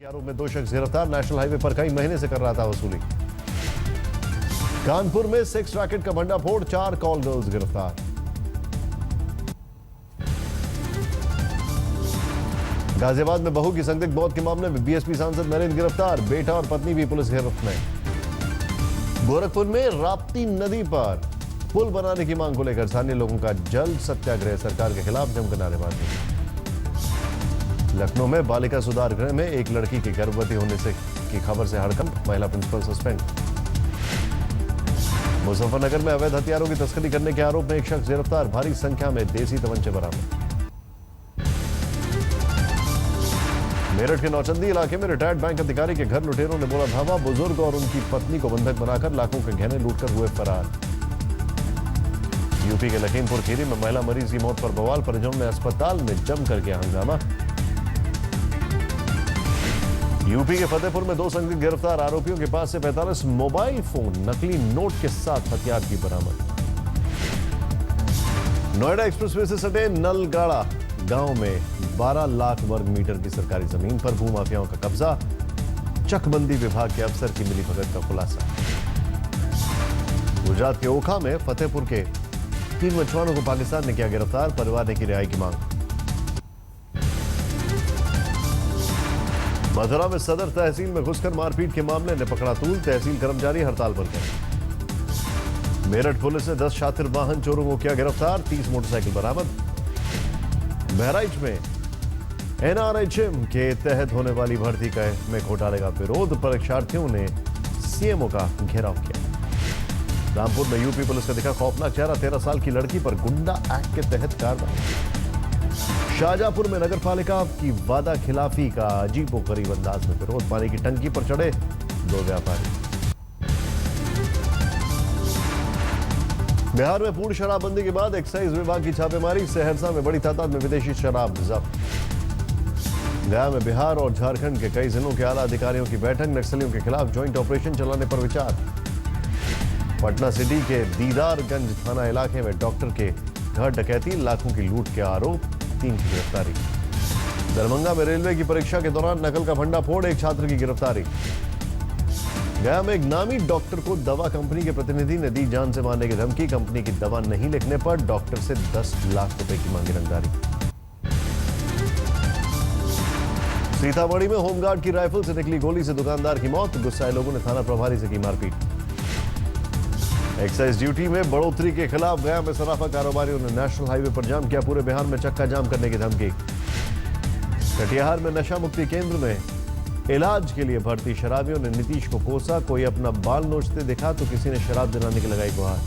के आरोप में 2 शख्स गिरफ्तार। नेशनल हाईवे पर कई महीने से कर रहा था वसूली। कानपुर में सेक्स रैकेट का भंडाफोड़, 4 कॉल गर्ल्स गिरफ्तार। गाजियाबाद में बहू की संदिग्ध मौत के मामले में बीएसपी सांसद नरेंद्र गिरफ्तार। बेटा और पत्नी भी पुलिस गिरफ्त में। गोरखपुर में राप्ती नदी पर पुल बनाने की मांग को लेकर स्थानीय लोगों का जल्द सत्याग्रह, सरकार के खिलाफ जमकर नारेबाजी। लखनऊ में बालिका सुधार गृह में एक लड़की के गर्भवती होने से की खबर से हड़कंप, महिला प्रिंसिपल सस्पेंड। मुजफ्फरनगर में अवैध हथियारों की तस्करी करने के आरोप में एक शख्स गिरफ्तार। भारी संख्या में देसी तमंचे बरामद। मेरठ के नौचंदी इलाके में रिटायर्ड बैंक अधिकारी के घर लुटेरों ने बोला धावा। बुजुर्ग और उनकी पत्नी को बंधक बनाकर लाखों के गहने लूटकर हुए फरार। यूपी के लखीमपुर खीरी में महिला मरीज की मौत पर बवाल, परिजनों ने अस्पताल में जमकर किया हंगामा। यूपी के फतेहपुर में 2 संदिग्ध गिरफ्तार। आरोपियों के पास से 45 मोबाइल फोन, नकली नोट के साथ हथियार की बरामद। नोएडा एक्सप्रेसवे से सटे नलगाड़ा गांव में 12 लाख वर्ग मीटर की सरकारी जमीन पर भूमाफियाओं का कब्जा। चकबंदी विभाग के अफसर की मिलीभगत का खुलासा। गुजरात के ओखा में फतेहपुर के 3 मछुआरों को पाकिस्तान ने किया गिरफ्तार। परिवार ने की रिहाई की मांग। मथुरा में सदर तहसील में घुसकर मारपीट के मामले ने पकड़ा तूल, तहसील कर्मचारी हड़ताल पर गए। मेरठ पुलिस ने 10 शातिर वाहन चोरों को किया गिरफ्तार, 30 मोटरसाइकिल बरामद। बहराइच में एनआरएचएम के तहत होने वाली भर्ती में घोटाले का विरोध, परीक्षार्थियों ने सीएमओ का घेराव किया। रामपुर में यूपी पुलिस का दिखा खौफनाक चेहरा, 13 साल की लड़की पर गुंडा एक्ट के तहत कार्रवाई। शाहजहांपुर में नगर पालिका की वादा खिलाफी का अजीबोगरीब अंदाज में विरोध, पानी की टंकी पर चढ़े 2 व्यापारी। बिहार में पूर्ण शराबबंदी के बाद एक्साइज विभाग की छापेमारी, सहरसा में बड़ी तादाद में विदेशी शराब जब्त। गया में बिहार और झारखंड के कई जिलों के आला अधिकारियों की बैठक, नक्सलियों के खिलाफ ज्वाइंट ऑपरेशन चलाने पर विचार। पटना सिटी के दीदारगंज थाना इलाके में डॉक्टर के घर डकैती, लाखों की लूट के आरोप, 3 की गिरफ्तारी। दरभंगा में रेलवे की परीक्षा के दौरान नकल का भंडाफोड़, एक छात्र की गिरफ्तारी। गया में एक नामी डॉक्टर को दवा कंपनी के प्रतिनिधि ने दी जान से मारने की धमकी, कंपनी की दवा नहीं लिखने पर डॉक्टर से 10 लाख रुपए की मांगी रंगदारी। सीतामढ़ी में होमगार्ड की राइफल से निकली गोली से दुकानदार की मौत, गुस्साए लोगों ने थाना प्रभारी से की मारपीट। एक्साइज ड्यूटी में बढ़ोतरी के खिलाफ गया में सराफा कारोबारियों ने नेशनल हाईवे पर जाम किया, पूरे बिहार में चक्का जाम करने की धमकी। कटिहार में नशा मुक्ति केंद्र में इलाज के लिए भर्ती शराबियों ने नीतीश को कोसा, कोई अपना बाल नोचते दिखा तो किसी ने शराब दिलाने की लगाई गुहार।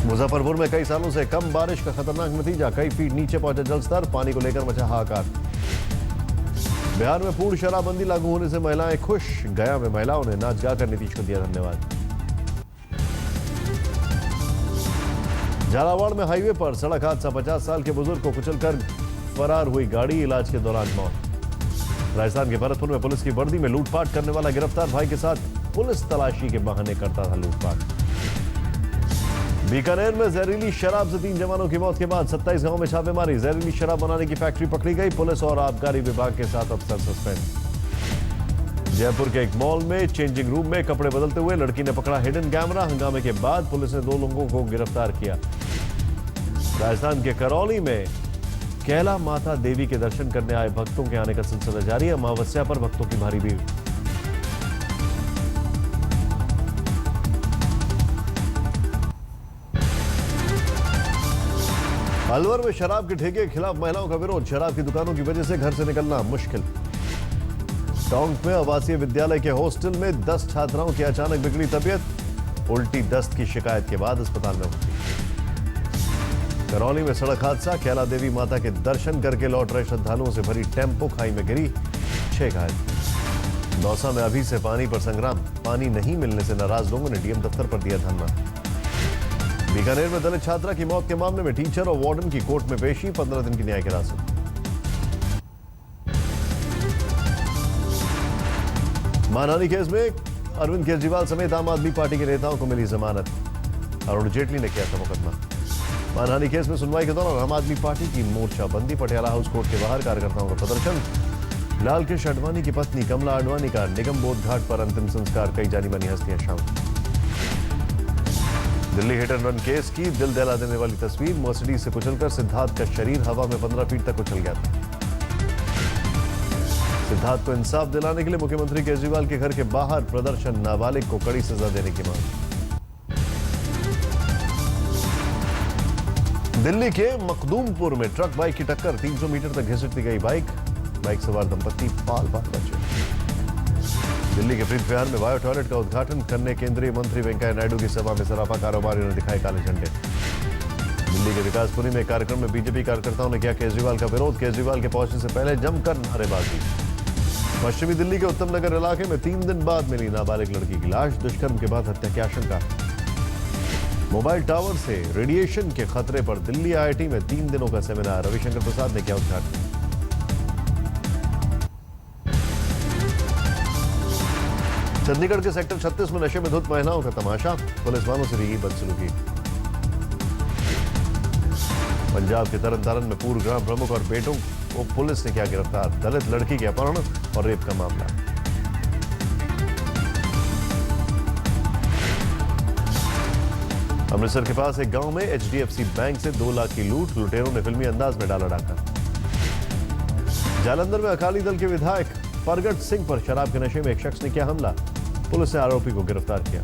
मुजफ्फरपुर में कई सालों से कम बारिश का खतरनाक नतीजा, कई फीट नीचे पहुंचा जलस्तर, पानी को लेकर मचा हाहाकार। बिहार में पूर्ण शराबबंदी लागू होने से महिलाएं खुश, गया में महिलाओं ने नाच गाकर नीतीश को दिया धन्यवाद। झालावाड़ में हाईवे पर सड़क हादसा, 50 साल के बुजुर्ग को कुचलकर फरार हुई गाड़ी, इलाज के दौरान मौत। राजस्थान के भरतपुर में पुलिस की वर्दी में लूटपाट करने वाला गिरफ्तार, भाई के साथ पुलिस तलाशी के बहाने करता था लूटपाट। बीकानेर में जहरीली शराब से 3 जवानों की मौत के बाद 27 गांवों में छापेमारी, जहरीली शराब बनाने की फैक्ट्री पकड़ी गई, पुलिस और आबकारी विभाग के 7 अफसर सस्पेंड। जयपुर के एक मॉल में चेंजिंग रूम में कपड़े बदलते हुए लड़की ने पकड़ा हिडन कैमरा, हंगामे के बाद पुलिस ने 2 लोगों को गिरफ्तार किया। राजस्थान के करौली में कैला माता देवी के दर्शन करने आए भक्तों के आने का सिलसिला जारी, अमावस्या पर भक्तों की भारी भीड़। अलवर में शराब के ठेके के खिलाफ महिलाओं का विरोध, शराब की दुकानों की वजह से घर से निकलना मुश्किल। टोंक में आवासीय विद्यालय के हॉस्टल में 10 छात्राओं की अचानक बिगड़ी तबीयत, उल्टी दस्त की शिकायत के बाद अस्पताल में भर्ती। करौली में सड़क हादसा, कैला देवी माता के दर्शन करके लौट रहे श्रद्धालुओं से भरी टेम्पो खाई में गिरी, 6 घायल। दौसा में अभी से पानी पर संग्राम, पानी नहीं मिलने से नाराज लोगों ने डीएम दफ्तर पर दिया धरना। बीकानेर में दलित छात्रा की मौत के मामले में टीचर और वार्डन की कोर्ट में पेशी, 15 दिन की न्यायिक हिरासत। मानहानि केस में अरविंद केजरीवाल समेत आम आदमी पार्टी के नेताओं को मिली जमानत, अरुण जेटली ने किया था मुकदमा। मानहानि केस में सुनवाई के दौरान आम आदमी पार्टी की मोर्चाबंदी, पटियाला हाउस कोर्ट के बाहर कार्यकर्ताओं का प्रदर्शन। लाल कृष्ण आडवाणी की पत्नी कमला आडवाणी का निगम बोध घाट पर अंतिम संस्कार, कई जानी मानी हस्तियां शामिल। Delhi hit and run case की दिल दहला देने वाली तस्वीर, मर्सिडीज से कुचलकर सिद्धार्थ का शरीर हवा में 15 फीट तक उछल गया था। सिद्धार्थ को इंसाफ दिलाने के लिए मुख्यमंत्री केजरीवाल के घर के बाहर प्रदर्शन, नाबालिग को कड़ी सजा देने की मांग। दिल्ली के मखदूमपुर में ट्रक बाइक की टक्कर, 300 मीटर तक घिसटती गई बाइक सवार दंपत्ति पाल बचे। दिल्ली के प्रीत विहार में बायो टॉयलेट का उद्घाटन करने केंद्रीय मंत्री वेंकैया नायडू की सभा में सराफा कारोबारियों ने दिखाए काले झंडे। दिल्ली के विकासपुरी में कार्यक्रम में बीजेपी कार्यकर्ताओं ने किया केजरीवाल का विरोध, केजरीवाल के पहुंचने से पहले जमकर नारेबाजी। पश्चिमी दिल्ली के उत्तम नगर इलाके में 3 दिन बाद मिली नाबालिग लड़की की लाश, दुष्कर्म के बाद हत्या की आशंका। मोबाइल टावर से रेडिएशन के खतरे पर दिल्ली आईआईटी में 3 दिनों का सेमिनार, रविशंकर प्रसाद ने किया उद्घाटन। चंडीगढ़ के सेक्टर 36 में नशे में धुत महिलाओं का तमाशा, पुलिस वालों से भी की बदसलूकी। पंजाब के तरन तारण में पूर्व ग्राम प्रमुख और बेटों को पुलिस ने किया गिरफ्तार, दलित लड़की के अपहरण और रेप का मामला। अमृतसर के पास एक गांव में एचडीएफसी बैंक से 2 लाख की लूट, लुटेरों ने फिल्मी अंदाज में डाला डाका। जालंधर में अकाली दल के विधायक परगट सिंह पर शराब के नशे में एक शख्स ने किया हमला, पुलिस ने आरोपी को गिरफ्तार किया।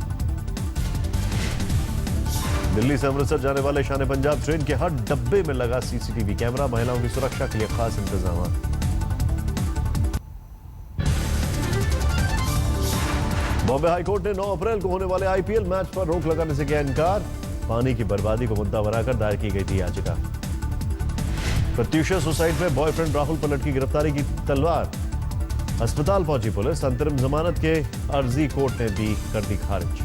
दिल्ली से अमृतसर जाने वाले शान पंजाब ट्रेन के हर डब्बे में लगा सीसीटीवी कैमरा, महिलाओं की सुरक्षा के लिए खास इंतजाम। बॉम्बे हाईकोर्ट ने 9 अप्रैल को होने वाले आईपीएल मैच पर रोक लगाने से किया इनकार, पानी की बर्बादी को मुद्दा बनाकर दायर की गई थी याचिका। प्रत्युषा सुसाइड में बॉयफ्रेंड राहुल पर लटकी गिरफ्तारी की तलवार, अस्पताल पहुंची पुलिस, अंतरिम जमानत के अर्जी कोर्ट ने कर दी खारिज।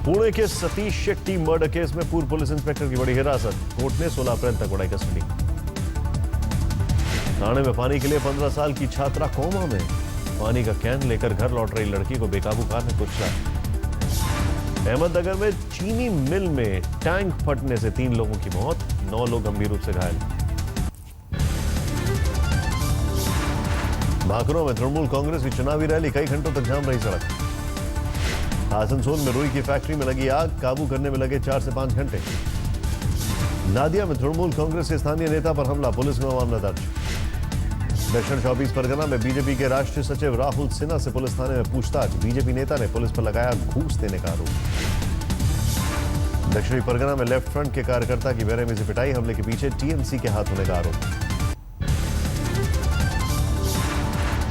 पुणे के सतीश शेट्टी मर्डर केस में पूर्व पुलिस इंस्पेक्टर की बड़ी हिरासत, कोर्ट ने 16 अप्रैल तक बढ़ाई कस्टडी। थाने में पानी के लिए 15 साल की छात्रा कोमा में, पानी का कैन लेकर घर लौट रही लड़की को बेकाबू कार ने कुचला। अहमदनगर में चीनी मिल में टैंक फटने से 3 लोगों की मौत, 9 लोग गंभीर रूप से घायल। भाखड़ों में तृणमूल कांग्रेस की चुनावी रैली, कई घंटों तक जाम रही सड़क। आसनसोल में रुई की फैक्ट्री में लगी आग, काबू करने में लगे 4 से 5 घंटे। नादिया में तृणमूल कांग्रेस के स्थानीय नेता पर हमला, पुलिस में मामला दर्ज। दक्षिण 24 परगना में बीजेपी के राष्ट्रीय सचिव राहुल सिन्हा से पुलिस थाने में पूछताछ, बीजेपी नेता ने पुलिस पर लगाया घूस देने का आरोप। दक्षिणी परगना में लेफ्ट फ्रंट के कार्यकर्ता की बेरहमी से पिटाई, हमले के पीछे टीएमसी के हाथ होने का आरोप।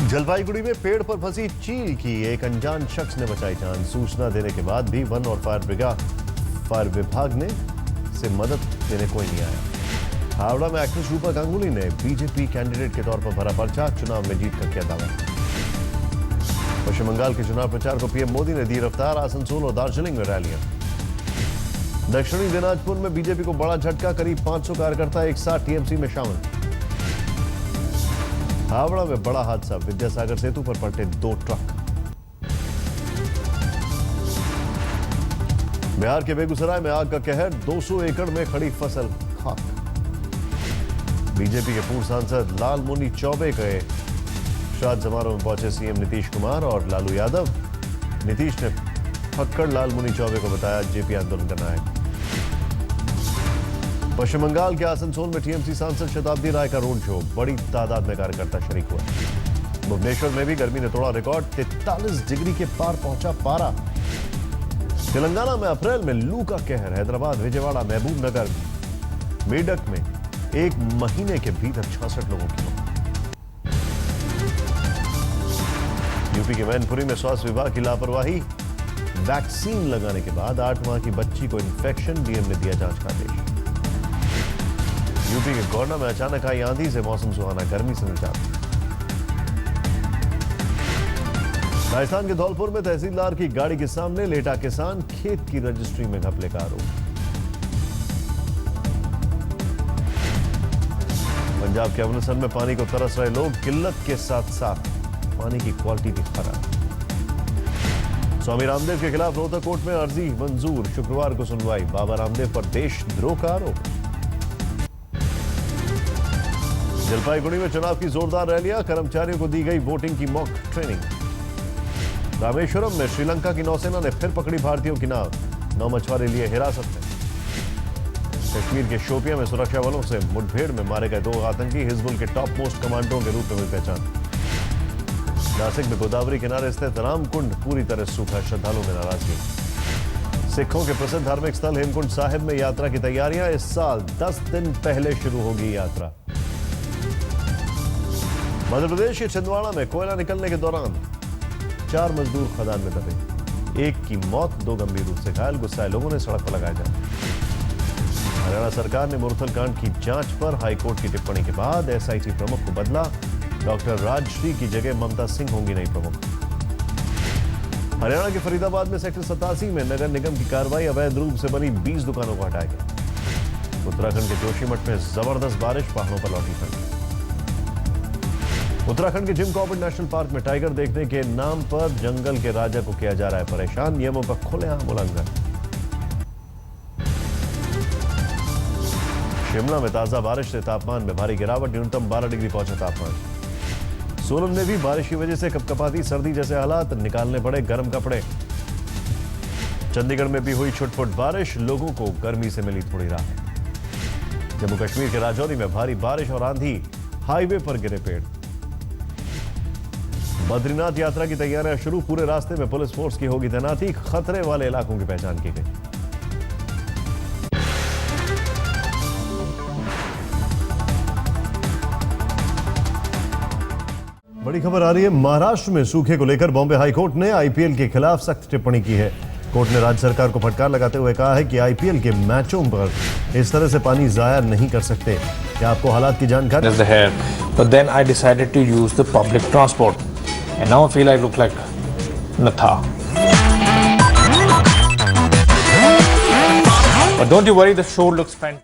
जलपाईगुड़ी में पेड़ पर फंसी चील की एक अनजान शख्स ने बचाई जान, सूचना देने के बाद भी वन और फायर विभाग ने से मदद देने कोई नहीं आया। हावड़ा में एक्ट्रेस रूपा गांगुली ने बीजेपी कैंडिडेट के तौर पर भरा पर्चा, चुनाव में जीत कर किया दावा। पश्चिम बंगाल के चुनाव प्रचार को पीएम मोदी ने दी रफ्तार, आसनसोल और दार्जिलिंग में रैलियां। दक्षिणी दिनाजपुर में बीजेपी को बड़ा झटका, करीब 500 कार्यकर्ता एक साथ टीएमसी में शामिल। हावड़ा में बड़ा हादसा, विद्यासागर सेतु पर पलटे 2 ट्रक। बिहार के बेगूसराय में आग का कहर, 200 एकड़ में खड़ी फसल खाक। बीजेपी के पूर्व सांसद लालमुनि चौबे के श्राद्ध समारोह में पहुंचे सीएम नीतीश कुमार और लालू यादव। नीतीश ने फक्कड़ लालमुनि चौबे को बताया जेपी आंदोलन का नायक। पश्चिम बंगाल के आसनसोल में टीएमसी सांसद शताब्दी राय का रोड शो, बड़ी तादाद में कार्यकर्ता शरीक हुए। भुवनेश्वर में भी गर्मी ने तोड़ा रिकॉर्ड, 43 डिग्री के पार पहुंचा पारा। तेलंगाना में अप्रैल में लू का कहर, हैदराबाद, विजयवाड़ा, महबूब नगर, मेडक में 1 महीने के भीतर 66 लोगों की मौत। यूपी के मैनपुरी में स्वास्थ्य विभाग की लापरवाही, वैक्सीन लगाने के बाद 8 माह की बच्ची को इंफेक्शन, डीएम ने दिया जांच का आदेश। यूपी के गोंडा में अचानक आई आंधी से मौसम सुहाना, गर्मी से निजात। राजस्थान के धौलपुर में तहसीलदार की गाड़ी के सामने लेटा किसान, खेत की रजिस्ट्री में घपले का आरोप। पंजाब के अमृतसर में पानी को तरस रहे लोग, किल्लत के साथ साथ पानी की क्वालिटी भी खराब। स्वामी रामदेव के खिलाफ रोहतक कोर्ट में अर्जी मंजूर, शुक्रवार को सुनवाई। बाबा रामदेव पर देशद्रोह का आरोप। जलपाईगुड़ी में चुनाव की जोरदार रैलियां, कर्मचारियों को दी गई वोटिंग की मॉक ट्रेनिंग। रामेश्वरम में श्रीलंका की नौसेना ने फिर पकड़ी भारतीयों की नाव, 9 मछुआरे लिए हिरासत में। कश्मीर के शोपियां में सुरक्षा बलों से मुठभेड़ में मारे गए 2 आतंकी, हिजबुल के टॉप मोस्ट कमांडरों के रूप में हुई पहचान। नासिक में गोदावरी किनारे स्थित रामकुंड पूरी तरह सूखा, श्रद्धालुओं में नाराजगी। सिखों के प्रसिद्ध धार्मिक स्थल हेमकुंड साहिब में यात्रा की तैयारियां, इस साल 10 दिन पहले शुरू होगी यात्रा। मध्य प्रदेश के छिंदवाड़ा में कोयला निकलने के दौरान 4 मजदूर खदान में दबे, 1 की मौत, 2 गंभीर रूप से घायल। गुस्साए लोगों ने सड़क पर लगाया जाए। हरियाणा सरकार ने मुरथल कांड की जांच पर हाईकोर्ट की टिप्पणी के बाद एसआईटी प्रमुख को बदला, डॉक्टर राजश्री की जगह ममता सिंह होंगी नई प्रमुख। हरियाणा के फरीदाबाद में सेक्टर 87 में नगर निगम की कार्रवाई, अवैध रूप से बनी 20 दुकानों को हटाया गया। उत्तराखंड के जोशीमठ में जबरदस्त बारिश, पहाड़ों पर लौटी ठंड। उत्तराखंड के जिम कॉर्बेट नेशनल पार्क में टाइगर देखने के नाम पर जंगल के राजा को किया जा रहा है परेशान, नियमों का खुलेआम उल्लंघन। शिमला में ताजा बारिश से तापमान में भारी गिरावट, न्यूनतम 12 डिग्री पहुंचा तापमान। सोलन में भी बारिश की वजह से कपकपाती सर्दी जैसे हालात, निकालने पड़े गर्म कपड़े। चंडीगढ़ में भी हुई छुटपुट बारिश, लोगों को गर्मी से मिली थोड़ी राहत। जम्मू कश्मीर के राजौरी में भारी बारिश और आंधी, हाईवे पर गिरे पेड़। बद्रीनाथ यात्रा की तैयारियां शुरू, पूरे रास्ते में पुलिस फोर्स की होगी तैनाती, खतरे वाले इलाकों की पहचान की गई। बड़ी खबर आ रही है, महाराष्ट्र में सूखे को लेकर बॉम्बे हाईकोर्ट ने आईपीएल के खिलाफ सख्त टिप्पणी की है। कोर्ट ने राज्य सरकार को फटकार लगाते हुए कहा है कि आईपीएल के मैचों पर इस तरह से पानी जाया नहीं कर सकते। क्या आपको हालात की जानकारी? But then I decided to use the public transport, and now I feel I look like Natha. But don't you worry, the show looks fantastic.